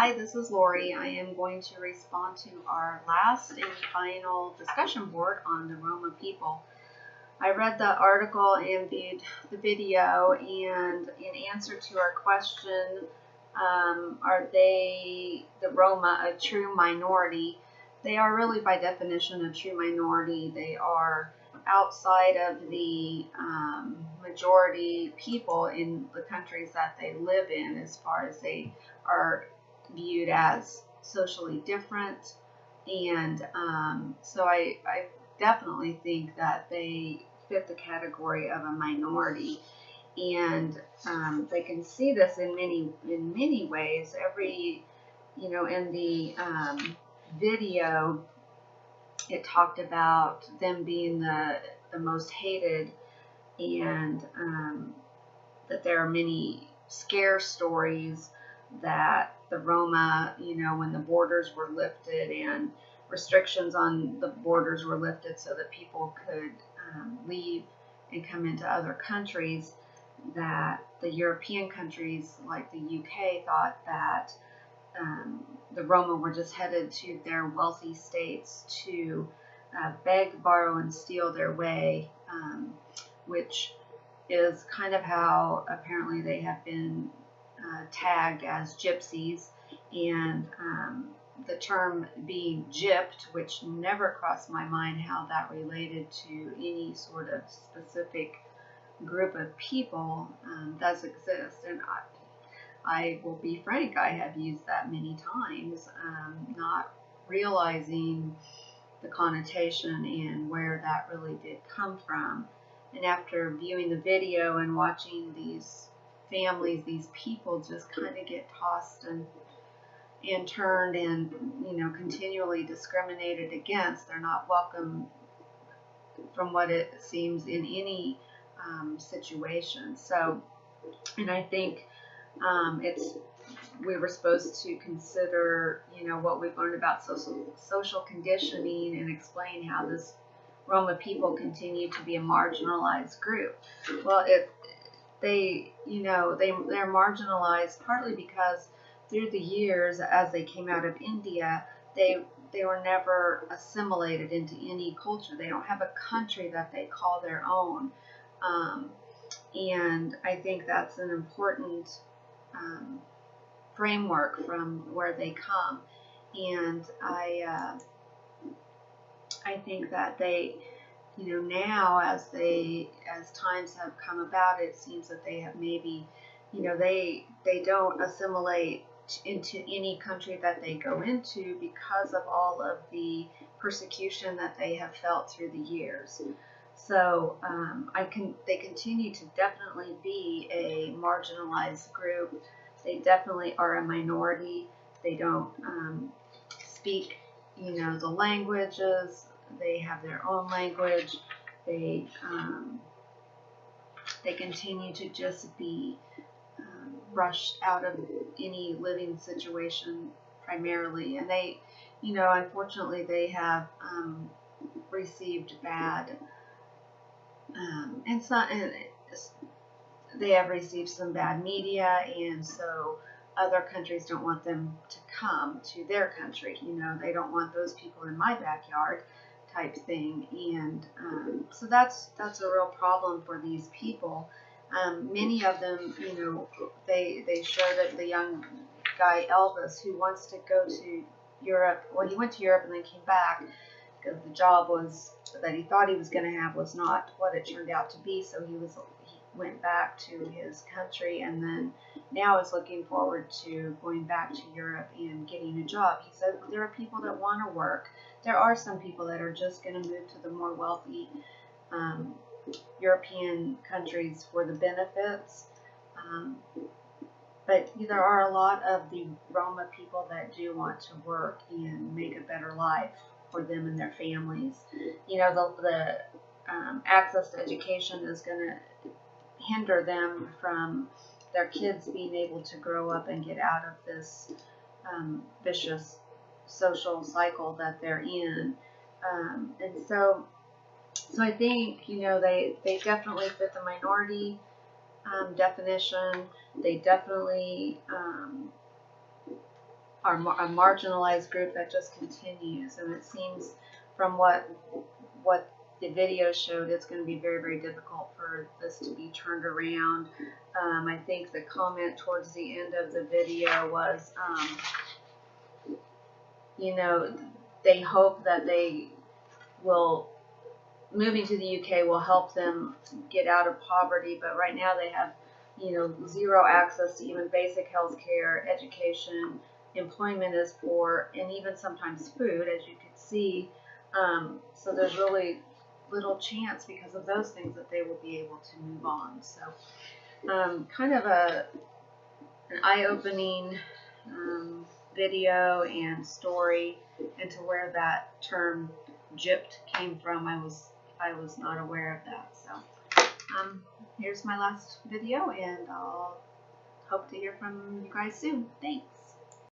Hi, this is Lori. I am going to respond to our last and final discussion board on the Roma people. I read the article and viewed the video, and in answer to our question, are they, the Roma, a true minority? They are really, by definition, a true minority. They are outside of the majority people in the countries that they live in, as far as they are viewed as socially different. And so I definitely think that they fit the category of a minority. And they can see this in many ways. In the video, it talked about them being the most hated, and that there are many scare stories that the Roma, when the borders were lifted and restrictions on the borders were lifted so that people could leave and come into other countries, that the European countries like the UK thought that the Roma were just headed to their wealthy states to beg, borrow, and steal their way, which is kind of how apparently they have been tagged as gypsies. And the term being gypped, which never crossed my mind how that related to any sort of specific group of people, does exist. And I will be frank, I have used that many times, not realizing the connotation and where that really did come from. And after viewing the video and watching these families, these people just kind of get tossed and turned and, continually discriminated against. They're not welcome, from what it seems, in any situation. So, and I think we were supposed to consider, what we've learned about social conditioning, and explain how this Roma people continue to be a marginalized group. Well, they're marginalized partly because through the years, as they came out of India, they were never assimilated into any culture. They don't have a country that they call their own. And I think that's an important framework from where they come. And I think that they, now as times have come about, it seems that they have maybe, they don't assimilate into any country that they go into because of all of the persecution that they have felt through the years. So they continue to definitely be a marginalized group. They definitely are a minority. They don't speak, the languages. They have their own language. They continue to just be rushed out of any living situation primarily. And they, unfortunately, they have received bad, they have received some bad media, and so other countries don't want them to come to their country. They don't want those people in my backyard, type thing. And so that's a real problem for these people. Many of them, they showed that the young guy Elvis, who wants to go to Europe. Well, he went to Europe and then came back because the job that he thought he was going to have was not what it turned out to be. So he went back to his country, and then now is looking forward to going back to Europe and getting a job. He said there are people that want to work. There are some people that are just going to move to the more wealthy European countries for the benefits. But there are a lot of the Roma people that do want to work and make a better life for them and their families. The access to education is going to hinder them from their kids being able to grow up and get out of this vicious social cycle that they're in. And so I think, they definitely fit the minority definition. They definitely are a marginalized group that just continues, and it seems from what the video showed, it's going to be very, very difficult for this to be turned around. I think the comment towards the end of the video was, you know, they hope that moving to the UK will help them get out of poverty, but right now they have, you know, zero access to even basic health care, education, employment is poor, and even sometimes food, as you can see. So there's really little chance because of those things that they will be able to move on. So kind of an eye-opening video and story into where that term gypped came from. I was not aware of that. So here's my last video, and I'll hope to hear from you guys soon. Thanks.